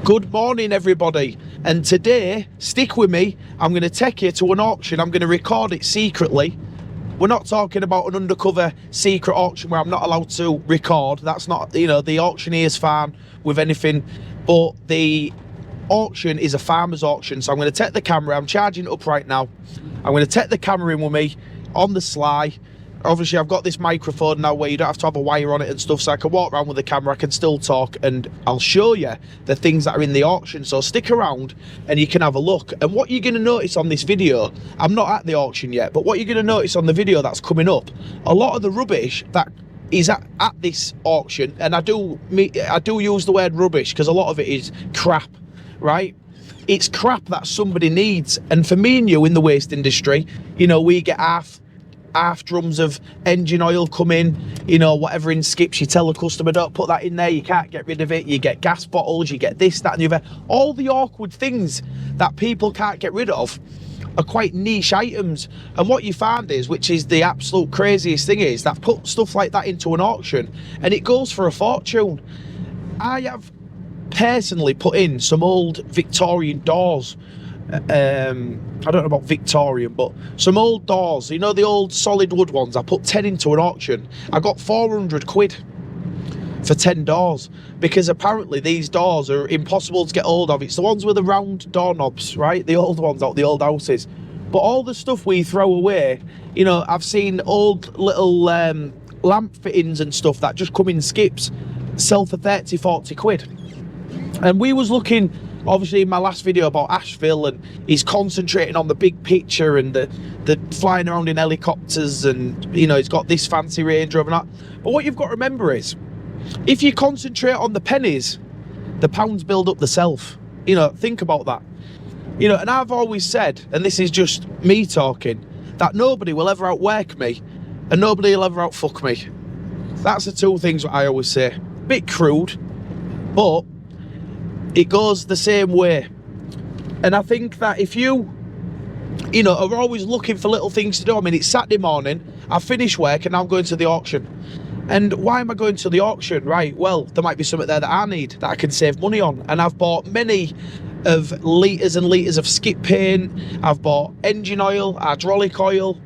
Good morning, everybody, and today, stick with me, I'm going to take you to an auction. I'm going to record it secretly. We're not talking about an undercover secret auction where I'm not allowed to record. That's not, the auctioneer's fine with anything, but the auction is a farmer's auction. So I'm going to take the camera, I'm charging it up right now. I'm going to take the camera in with me on the sly. Obviously, I've got this microphone now where you don't have to have a wire on it and stuff, so I can walk around with the camera, I can still talk, and I'll show you the things that are in the auction. So stick around and you can have a look. And what you're going to notice on this video, I'm not at the auction yet, but what you're going to notice on the video that's coming up, a lot of the rubbish that is at this auction, and I do use the word rubbish because a lot of it is crap, right? It's crap that somebody needs. And for me and you in the waste industry, we get half drums of engine oil come in, whatever in skips. You tell the customer, don't put that in there, you can't get rid of it. You get gas bottles, you get this, that and the other. All the awkward things that people can't get rid of are quite niche items. And what you find is, which is the absolute craziest thing, is that put stuff like that into an auction and it goes for a fortune. I have personally put in some old Victorian doors. I don't know about Victorian, but some old doors, the old solid wood ones. I put 10 into an auction. I got 400 quid for 10 doors, because apparently these doors are impossible to get hold of. It's the ones with the round doorknobs, right? The old ones out the old houses. But all the stuff we throw away, I've seen old little lamp fittings and stuff that just come in skips, sell for 30, 40 quid. And we was looking, obviously, in my last video about Asheville, and he's concentrating on the big picture and the flying around in helicopters, and he's got this fancy Range Rover and that. But what you've got to remember is, if you concentrate on the pennies, the pounds build up themselves. Think about that. And I've always said, and this is just me talking, that nobody will ever outwork me and nobody will ever outfuck me. That's the two things that I always say. Bit crude, but it goes the same way. And I think that if you are always looking for little things to do. I mean, it's Saturday morning, I finished work and now I'm going to the auction. And why am I going to the auction? Right, well, there might be something there that I need, that I can save money on. And I've bought many of litres and litres of skip paint. I've bought engine oil, hydraulic oil,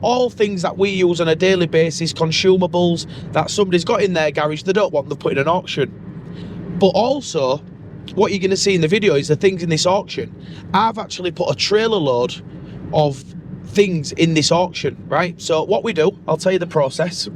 all things that we use on a daily basis, consumables that somebody's got in their garage, they don't want them put in an auction. But also, what you're going to see in the video is the things in this auction. I've actually put a trailer load of things in this auction, right? So what we do, I'll tell you the process.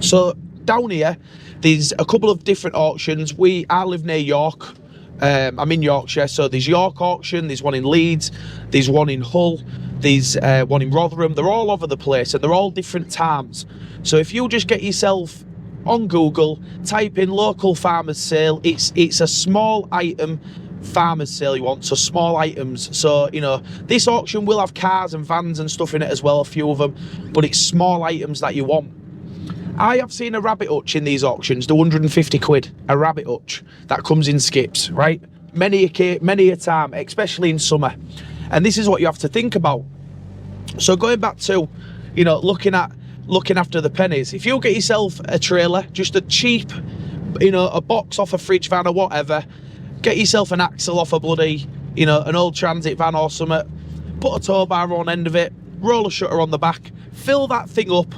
So down here, there's a couple of different auctions. I live near York. I'm in Yorkshire, so there's York auction, there's one in Leeds, there's one in Hull, there's one in Rotherham. They're all over the place and they're all different times. So if you just get yourself on Google, type in local farmers sale, it's a small item farmers sale you want, so small items. So this auction will have cars and vans and stuff in it as well, a few of them, but it's small items that you want. I have seen a rabbit hutch in these auctions do 150 quid, a rabbit hutch that comes in skips, right? Many a time, especially in summer. And this is what you have to think about. So going back to looking after the pennies, if you get yourself a trailer, just a cheap, a box off a fridge van or whatever, get yourself an axle off a bloody, an old transit van or something, put a tow bar on end of it, roll a shutter on the back, fill that thing up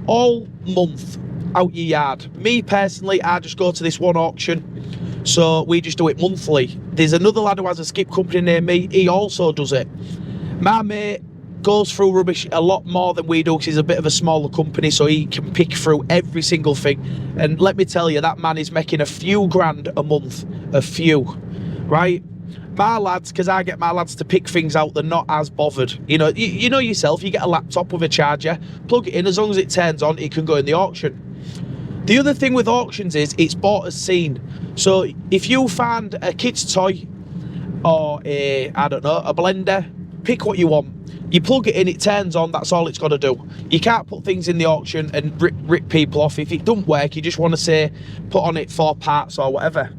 all month out your yard. Me personally, I just go to this one auction, so we just do it monthly. There's another lad who has a skip company near me, he also does it. My mate goes through rubbish a lot more than we do because he's a bit of a smaller company, so he can pick through every single thing. And let me tell you, that man is making a few grand a month. A few, right? My lads, because I get my lads to pick things out, they're not as bothered. You know yourself, you get a laptop with a charger, plug it in, as long as it turns on, it can go in the auction. The other thing with auctions is it's bought as seen. So if you find a kid's toy or a blender, pick what you want. You plug it in, it turns on, that's all it's got to do. You can't put things in the auction and rip people off. If it doesn't work, you just want to say, put on it 4 parts or whatever.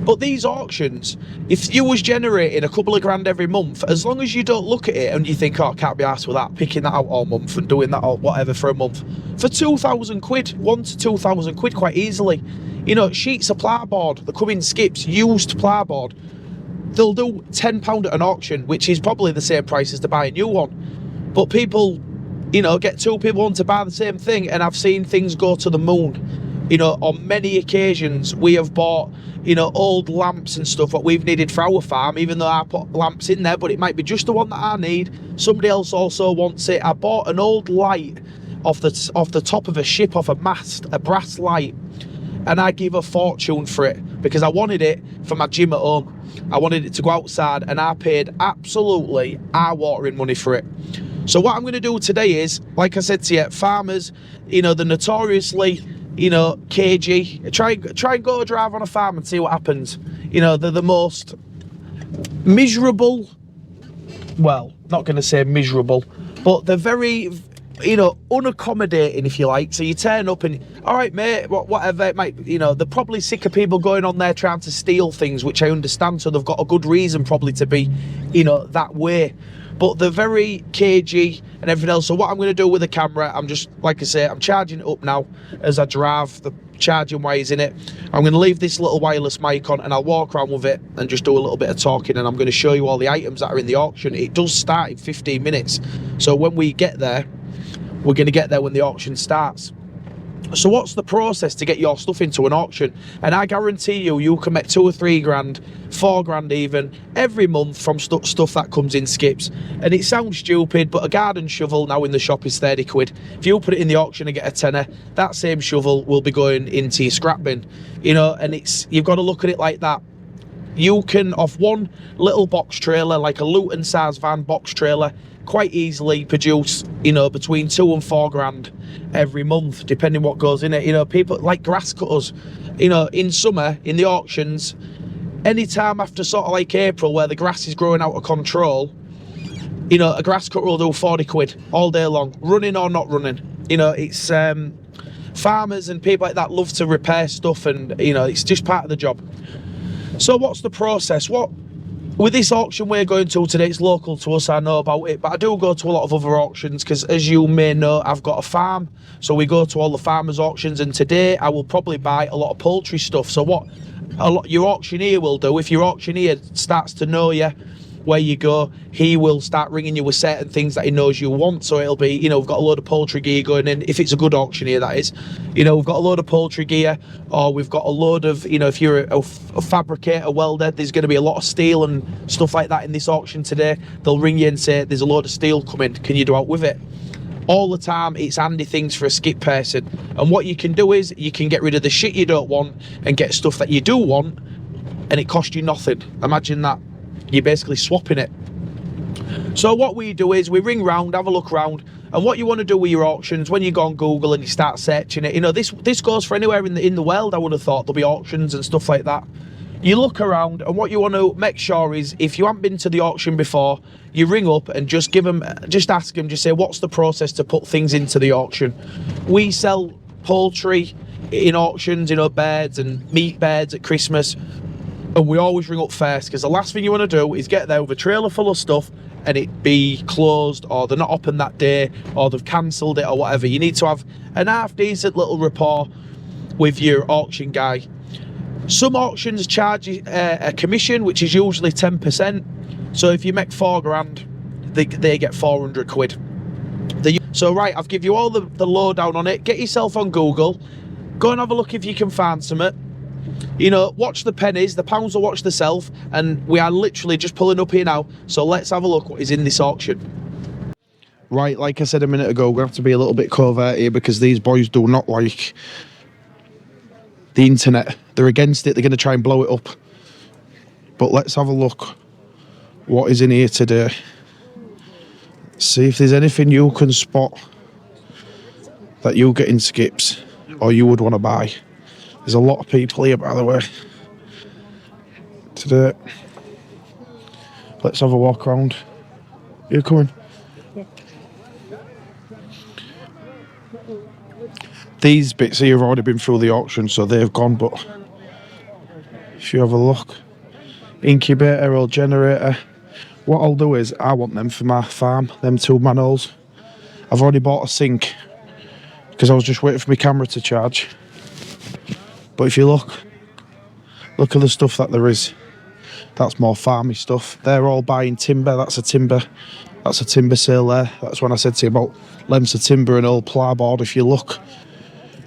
But these auctions, if you was generating a couple of grand every month, as long as you don't look at it and you think, oh, I can't be arsed with that, picking that out all month and doing that or whatever for a month, for 2,000 quid, 1 to 2,000 quid quite easily. You know, sheets of plyboard, they come in skips, used plyboard, they'll do £10 at an auction, which is probably the same price as to buy a new one. But people, you know, get two people on to buy the same thing, and I've seen things go to the moon. You know, on many occasions we have bought, you know, old lamps and stuff that we've needed for our farm, even though I put lamps in there, but it might be just the one that I need. Somebody else also wants it. I bought an old light off the top of a ship, off a mast, a brass light, and I gave a fortune for it because I wanted it for my gym at home. I wanted it to go outside, and I paid absolutely eye-watering money for it. So what I'm going to do today is, like I said to you, farmers, you know, they're notoriously, you know, cagey. Try and go drive on a farm and see what happens. You know, they're the most miserable, well, not going to say miserable, but they're very, you know, unaccommodating, if you like. So you turn up and, all right, mate, whatever, it might, you know, they're probably sick of people going on there trying to steal things, which I understand, so they've got a good reason probably to be, you know, that way. But they're very cagey and everything else. So what I'm going to do with the camera, I'm just, like I say, I'm charging it up now as I drive, the charging wires in it. I'm going to leave this little wireless mic on, and I'll walk around with it and just do a little bit of talking, and I'm going to show you all the items that are in the auction. It does start in 15 minutes. So when we get there, we're going to get there when the auction starts. So what's the process to get your stuff into an auction? And I guarantee you, you can make 2 or 3 grand, 4 grand even, every month from stuff that comes in skips. And it sounds stupid, but a garden shovel now in the shop is 30 quid. If you put it in the auction and get a tenner, that same shovel will be going into your scrap bin. You know, and you've got to look at it like that. You can, off one little box trailer, like a Luton size van box trailer, quite easily produce, you know, between 2 and 4 grand every month, depending what goes in it. You know, people like grass cutters, you know, in summer, in the auctions, anytime after sort of like April, where the grass is growing out of control, you know, a grass cutter will do 40 quid all day long, running or not running. You know, it's farmers and people like that love to repair stuff, and, you know, it's just part of the job. So what's the process? With this auction we're going to today, it's local to us, I know about it, but I do go to a lot of other auctions because, as you may know, I've got a farm, so we go to all the farmers' auctions, and today I will probably buy a lot of poultry stuff. So what your auctioneer will do, if your auctioneer starts to know you, where you go, he will start ringing you with certain things that he knows you want. So it'll be, you know, we've got a load of poultry gear going in, if it's a good auctioneer, that is. You know, we've got a load of poultry gear, or we've got a load of, you know, if you're a fabricator, welder, there's going to be a lot of steel and stuff like that in this auction today. They'll ring you and say, there's a load of steel coming, can you do out with it? All the time, it's handy things for a skip person. And what you can do is, you can get rid of the shit you don't want and get stuff that you do want, and it costs you nothing. Imagine that. You're basically swapping it. So what we do is we ring round, have a look round, and what you want to do with your auctions, when you go on Google and you start searching it, you know, this goes for anywhere in the world. I would have thought there'll be auctions and stuff like that. You look around, and what you want to make sure is, if you haven't been to the auction before, you ring up and just ask them, just say, what's the process to put things into the auction? We sell poultry in auctions, you know, birds and meat birds at Christmas. And we always ring up first, because the last thing you want to do is get there with a trailer full of stuff and it be closed, or they're not open that day, or they've cancelled it, or whatever. You need to have an half decent little rapport with your auction guy. Some auctions charge a commission, which is usually 10%. So if you make 4 grand, they get 400 quid. So right, I've give you all the lowdown on it. Get yourself on Google, go and have a look if you can find something. You know, watch the pennies, the pounds will watch themselves, and we are literally just pulling up here now. So let's have a look what is in this auction. Right, like I said a minute ago, we're going to have to be a little bit covert here, because these boys do not like the internet. They're against it. They're going to try and blow it up. But let's have a look what is in here today. See if there's anything you can spot that you get in skips or you would want to buy. There's a lot of people here, by the way, today. Let's have a walk around. You coming? Yeah. These bits here have already been through the auction, so they've gone, but If you have a look. Incubator or generator. What I'll do is, I want them for my farm, them 2 manholes. I've already bought a sink, because I was just waiting for my camera to charge. But if you look at the stuff that there is. That's more farmy stuff. They're all buying timber. That's a timber sale there. That's when I said to you about lengths of timber and old plyboard, if you look.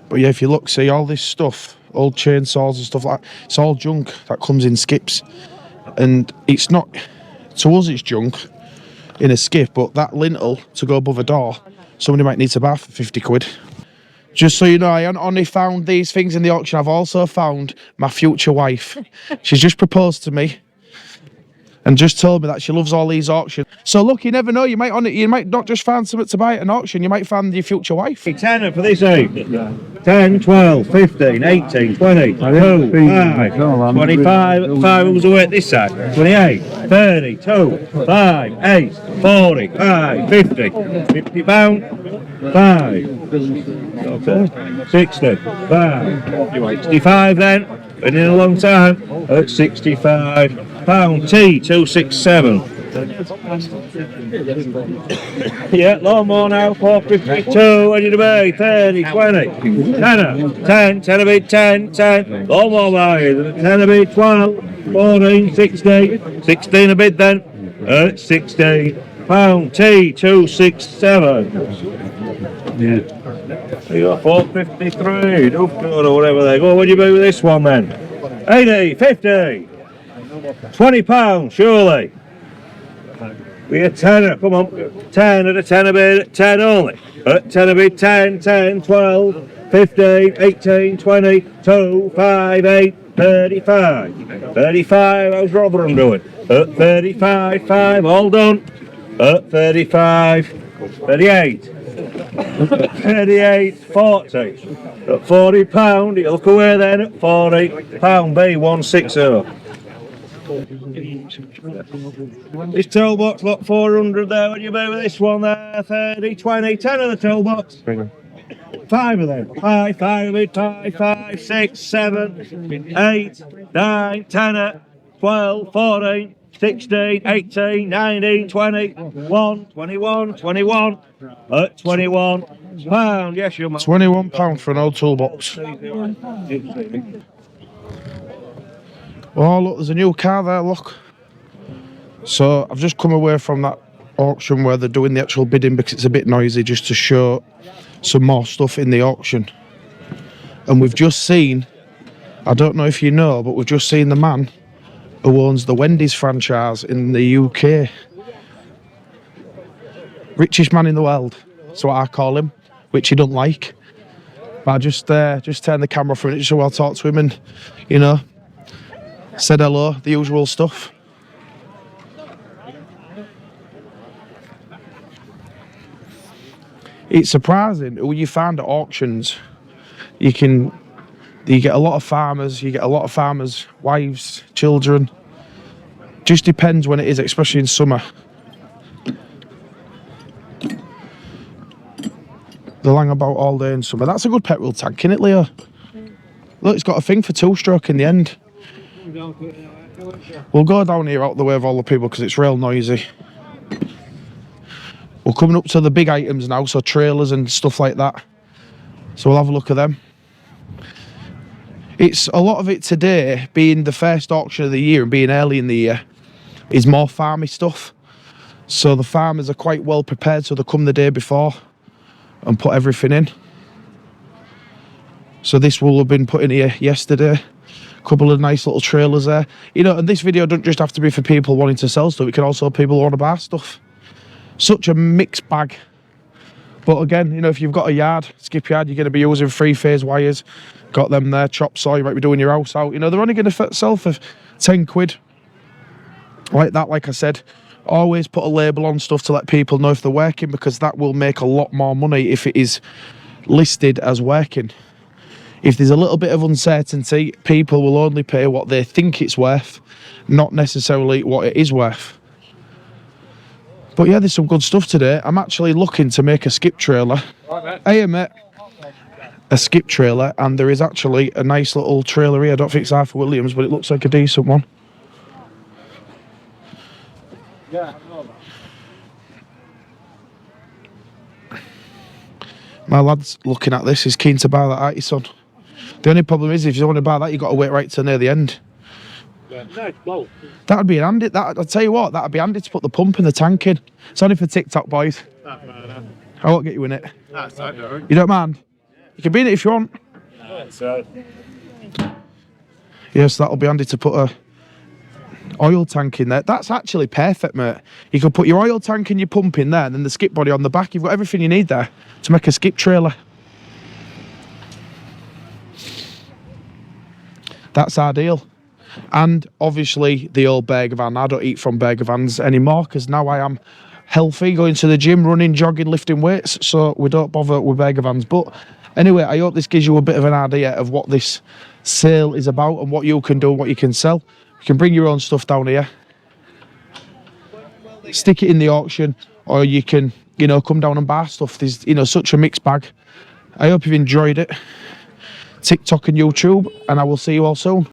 But yeah, if you look, see all this stuff, old chainsaws and stuff like that, it's all junk that comes in skips. And it's not, to us it's junk in a skip, but that lintel to go above a door, somebody might need to buy for 50 quid. Just so you know, I haven't only found these things in the auction, I've also found my future wife. She's just proposed to me and just told me that she loves all these auctions. So look, you never know, you might not just find something to buy at an auction, you might find your future wife. Tenner for this eight. 10, 12, 15, 18, 20, 2, 5, 25, 5 who's away at this side, 28, 30, 2, 5, 8, 40, 5, 50, 50 pound, 5, 60, 5, 65 then, been in a long time, at 65 pound, T, 267. Yeah, lawnmower now, 452, ready to be, 30, 20, tenner, 10, 10 a bit, 10, 10, lawnmower buy, 10 a bit, 12, 14, 16, 16 a bit then, 16 pound, T, 267. Yeah. You got 453, or whatever they go, what do you do with this one then? 80, 50, 20 pounds, surely. We a tenner, come on. 10 at a 10 a bit, 10 only. At 10 a bit, 10, 10, 12, 15, 18, 20, 2, 5, 8, 35. 35, how's Rotherham doing? At 35, 5, all done. At 35, 38. At 38, 40. At 40 pound, you look away then at 40 pound, B160. This toolbox, lot 400 there, what do you do with this one there? 30, 20, 10 of the toolbox. 5 of them. 5, 5, 6, 7, 8, 9, 10, 12, 14, 16, 18, 19, 20, 1, 21, 21. At 21 pound, yes, you must. £21 for an old toolbox. Oh, look, there's a new car there, look. So I've just come away from that auction where they're doing the actual bidding because it's a bit noisy, just to show some more stuff in the auction. And we've just seen, I don't know if you know, but we've just seen the man who owns the Wendy's franchise in the UK. Richest man in the world, that's what I call him, which he don't like. But I just turned the camera off it so I'll talk to him and, you know, said hello, the usual stuff. It's surprising who you find at auctions. You get a lot of farmers, wives, children. Just depends when it is, especially in summer. They're lying about all day in summer. That's a good petrol tank, isn't it, Leo? Look, it's got a thing for 2-stroke in the end. We'll go down here out the way of all the people because it's real noisy. We're coming up to the big items now, so trailers and stuff like that. So we'll have a look at them. It's a lot of it today, being the first auction of the year and being early in the year, is more farmy stuff. So the farmers are quite well prepared, so they come the day before and put everything in. So this will have been put in here yesterday. A couple of nice little trailers there. You know, and this video doesn't just have to be for people wanting to sell stuff, it can also be people who want to buy stuff. Such a mixed bag. But again, you know, if you've got a yard, skip yard, you're going to be using 3-phase wires. Got them there, chop saw, you might be doing your house out. You know, they're only going to sell for 10 quid. Like that, like I said. Always put a label on stuff to let people know if they're working, because that will make a lot more money if it is listed as working. If there's a little bit of uncertainty, people will only pay what they think it's worth, not necessarily what it is worth. But yeah, there's some good stuff today. I'm actually looking to make a skip trailer. Hey, mate. a skip trailer, and there is actually a nice little trailer here. I don't think it's Arthur Williams, but it looks like a decent one. Yeah. My lad's looking at this, he's keen to buy that, aren't you, son? The only problem is, if you want to buy that, you've got to wait right till near the end. Yeah. No, well. That'd be handy. I'll tell you what, that'd be handy to put the pump in the tank in. It's only for TikTok, boys. I won't get you in it. That's right, you don't mind? You can be in it if you want. So. Yes, that'll be handy to put a oil tank in there. That's actually perfect, mate. You could put your oil tank and your pump in there, and then the skip body on the back. You've got everything you need there to make a skip trailer. That's ideal. And obviously the old burger van. I don't eat from burger vans anymore because now I am healthy, going to the gym, running, jogging, lifting weights, so we don't bother with burger vans. But anyway, I hope this gives you a bit of an idea of what this sale is about and what you can do and what you can sell. You can bring your own stuff down here, stick it in the auction, or you can, you know, come down and buy stuff. There's, you know, such a mixed bag. I hope you've enjoyed it. TikTok and YouTube, and I will see you all soon.